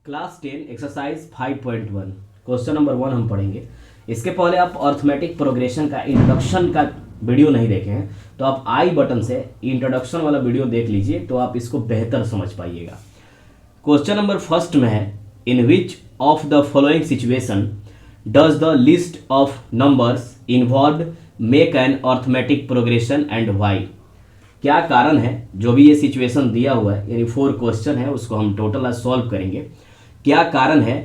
Class 10 exercise 5.1 question number 1 हम पढ़ेंगे। इसके पहले आप अर्थमेटिक प्रोग्रेशन का इंट्रोडक्शन का वीडियो नहीं देखे हैं तो आप आई बटन से इंट्रोडक्शन वाला वीडियो देख लीजिए तो आप इसको बेहतर समझ पाइएगा। क्वेश्चन नंबर फर्स्ट में है, in which of the following situation does the list of numbers involved make an arithmetic progression and why. क्या कारण है, जो भी ये सिचुएशन दिया हुआ है यानी 4 क्वेश्चन है उसको हम टोटल आज सॉल्व करेंगे। क्या कारण है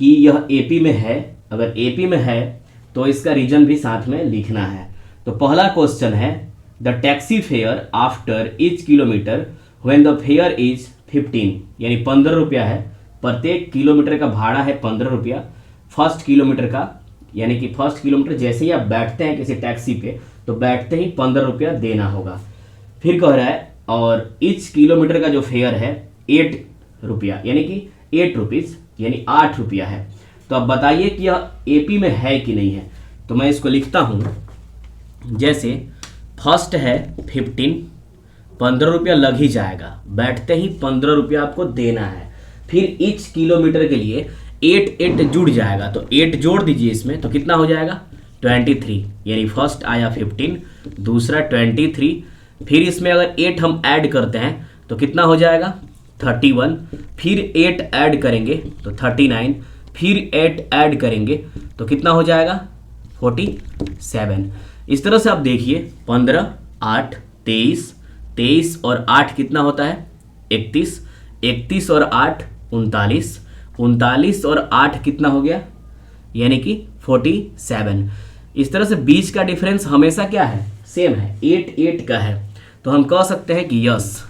कि यह एपी में है, अगर एपी में है तो इसका रीजन भी साथ में लिखना है। तो पहला क्वेश्चन है, the taxi fare after each kilometre when the fair is 15 यानी 15 रुपया है, प्रत्येक किलोमीटर का भाड़ा है 15 रुपया फर्स्ट किलोमीटर का, यानी कि फर्स्ट किलोमीटर जैसे ही आप बैठते हैं किसी टैक्सी पे तो बैठते ही 15 रुपया देना होगा। फिर कह रहा है और ईच किलोमीटर का जो फेयर है 8 रुपया यानी कि 8 रुपीज़ यानी 8 रुपया है। तो अब बताइए कि यह एपी में है कि नहीं है। तो मैं इसको लिखता हूँ, जैसे फर्स्ट है 15, 15 रुपया लग ही जाएगा, बैठते ही 15 रुपया आपको देना है। फिर ईच किलोमीटर के लिए 8 जुड़ जाएगा तो 8 जोड़ दीजिए इसमें तो कितना हो जाएगा 23 यानी फर्स्ट आया 15, दूसरा 23, फिर इसमें अगर 8 हम ऐड करते हैं तो कितना हो जाएगा 31, फिर 8 ऐड करेंगे तो 39, फिर 8 ऐड करेंगे तो कितना हो जाएगा 47। इस तरह से आप देखिए 15, 8, 23, 23 और 8 कितना होता है 31, 31 और 8 39, 39 और 8 कितना हो गया यानी कि 47। इस तरह से बीच का डिफरेंस हमेशा क्या है, सेम है, 8 का है। तो हम कह सकते हैं कि यस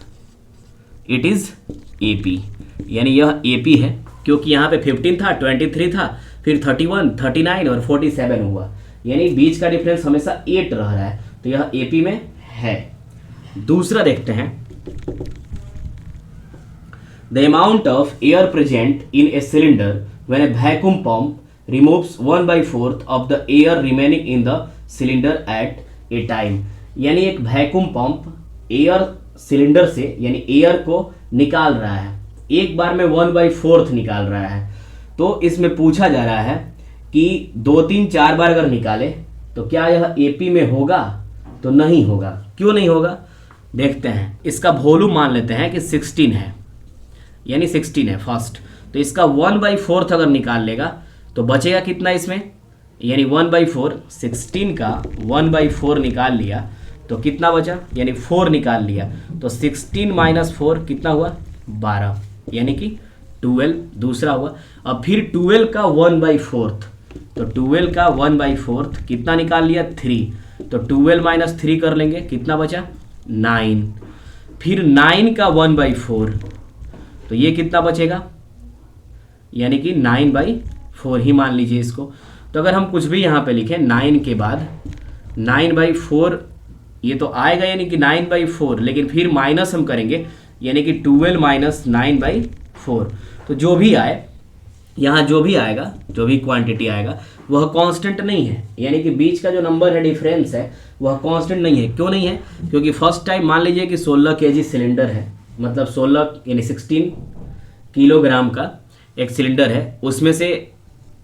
इट इज एपी, यानी यह एपी है क्योंकि यहाँ पे 15 था, 23 था, फिर 31, 39 और 47 हुआ, यानी बीच का डिफरेंस हमेशा 8 रह रहा है तो यह एपी में है। दूसरा देखते हैं, the amount of air present in a cylinder when A vacuum pump removes 1/4 of the air remaining in the cylinder eight A time. यानी एक वैक्यूम पंप एयर सिलेंडर से यानी एयर को निकाल रहा है, एक बार में 1/4 निकाल रहा है। तो इसमें पूछा जा रहा है कि 2, 3, 4 बार अगर निकाले तो क्या यह एपी में होगा, तो नहीं होगा। क्यों नहीं होगा देखते हैं। इसका वॉल्यूम मान लेते हैं कि 16 है, यानी 16 है फर्स्ट, तो इसका 1/4 अगर निकाल लेगा तो बचेगा कितना इसमें, यानी 1/4, 16 का 1/4 निकाल लिया तो कितना बचा, यानी 4 निकाल लिया तो 16 - 4 कितना हुआ 12 यानी कि 12 दूसरा हुआ। अब फिर 12 का 1/4 तो 12 का 1/4 कितना निकाल लिया 3, तो 12 - 3 कर लेंगे कितना बचा 9, फिर 9 का 1/4 तो ये कितना बचेगा यानी कि 9/4 ही मान लीजिए इसको। तो अगर हम कुछ भी यहाँ पे लिखें 9 के बाद 9/4 ये तो आएगा यानी कि 9/4, लेकिन फिर माइनस हम करेंगे यानी कि 12 - 9/4। तो जो भी आए यहाँ जो भी आएगा, जो भी क्वांटिटी आएगा वह कांस्टेंट नहीं है, यानी कि बीच का जो नंबर है डिफरेंस है वह कांस्टेंट नहीं है। क्यों नहीं है, क्योंकि फर्स्ट टाइम मान लीजिए कि 16 kg सिलेंडर है, मतलब 16 यानी 16 किलोग्राम का एक सिलेंडर है, उसमें से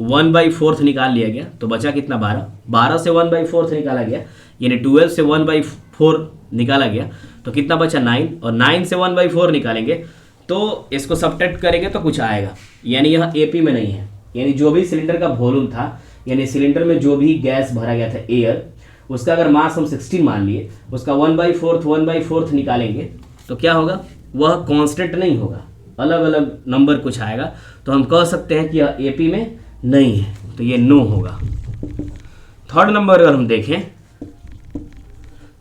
1/4 निकाल लिया गया तो बचा कितना 12, 12 से 1/4 निकाला गया यानी 12 से 1/4 निकाला गया तो कितना बचा 9, और 9 से 1/4 निकालेंगे तो इसको सब्ट्रैक्ट करेंगे तो कुछ आएगा, यानी यह एपी में नहीं है। यानी जो भी सिलेंडर का वॉल्यूम था, यानी सिलेंडर में जो भी गैस भरा गया था एयर, उसका अगर मास हम 16 मान लिए, उसका 1/4 निकालेंगे तो क्या होगा, वह कांस्टेंट नहीं होगा, अलग अलग नंबर कुछ आएगा। तो हम कह सकते हैं कि यह एपी में नहीं है, तो ये नो होगा। थर्ड नंबर अगर हम देखें,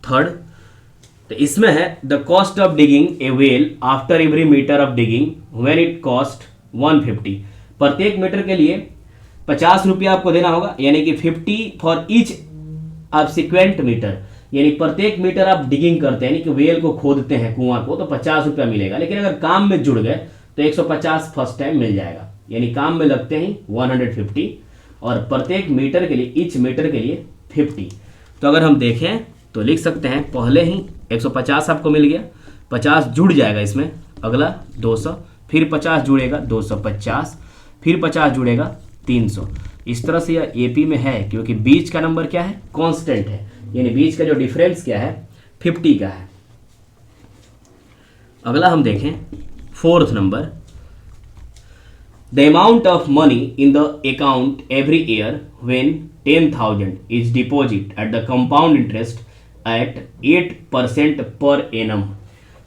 थर्ड तो इसमें है the cost of digging a well after every metre of digging when it cost 150। प्रत्येक मीटर के लिए 50 रुपया आपको देना होगा, यानी कि 50 फॉर ईच सब्सिक्वेंट मीटर, यानी प्रत्येक मीटर आप डिगिंग करते हैं यानी कि वेल को खोदते हैं कुआं को तो 50 रुपया मिलेगा। लेकिन अगर काम में जुड़ गए तो 150 फर्स्ट टाइम मिल जाएगा, यानी काम में लगते ही 150 और प्रत्येक मीटर के लिए ईच मीटर के लिए 50। तो अगर हम देखें तो लिख सकते हैं पहले ही 150 आपको मिल गया, 50 जुड़ जाएगा इसमें, अगला 200 फिर 50 जुड़ेगा 250, फिर 50 जुड़ेगा 300। इस तरह से यह एपी में है क्योंकि बीच का नंबर क्या है, कांस्टेंट है, यानी बीच का जो डिफरेंस क्या है 50 का है। अगला हम देखें fourth number, the amount of money in the account every year when 10,000 is deposit at the compound interest eight 8% per annum.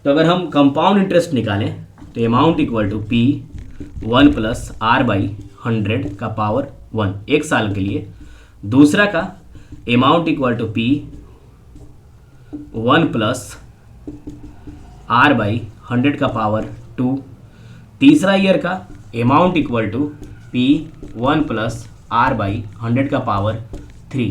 तो अगर हम कंपाउंड इंटरेस्ट निकालें तो amount equal to P 1 plus R by 100 का पावर 1 एक साल के लिए। दूसरा का amount equal to P 1 plus R by 100 का पावर 2। तीसरा ईयर का amount equal to P 1 plus R by 100 का पावर 3।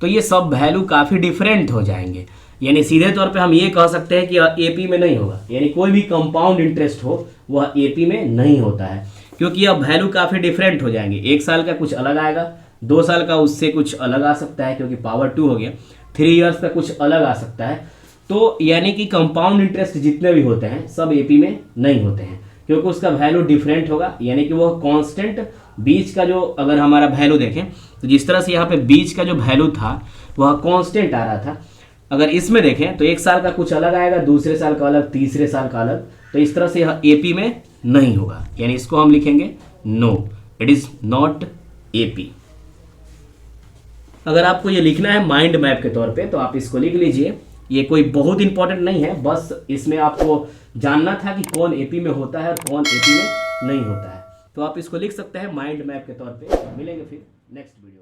तो ये सब वैल्यू काफ़ी डिफरेंट हो जाएंगे, यानी सीधे तौर पे हम ये कह सकते हैं कि एपी में नहीं होगा, यानी कोई भी कंपाउंड इंटरेस्ट हो वह एपी में नहीं होता है, क्योंकि अब वैल्यू काफ़ी डिफरेंट हो जाएंगे। एक साल का कुछ अलग आएगा, 2 साल का उससे कुछ अलग आ सकता है क्योंकि पावर 2 हो गया, 3 इयर्स का कुछ अलग आ सकता है। तो यानी कि कंपाउंड इंटरेस्ट जितने भी होते हैं सब एपी में नहीं होते हैं क्योंकि उसका वैल्यू डिफरेंट होगा, यानी कि वो कांस्टेंट बीच का जो अगर हमारा वैल्यू देखें तो जिस तरह से यहाँ पे बीच का जो वैल्यू था वह कांस्टेंट आ रहा था, अगर इसमें देखें तो एक साल का कुछ अलग आएगा, दूसरे साल का अलग, तीसरे साल का अलग। तो इस तरह से यह एपी में नहीं होगा, यानी इसको हम लिखेंगे no, it is not AP. अगर आपको ये लिखना है माइंड मैप के तौर पे तो आप इसको लिख लीजिए। ये कोई बहुत इंपॉर्टेंट नहीं है, बस इसमें आपको जानना था कि कौन एपी में होता है और कौन एपी में नहीं होता है। तो आप इसको लिख सकते हैं माइंड मैप के तौर पे। मिलेंगे फिर नेक्स्ट वीडियो।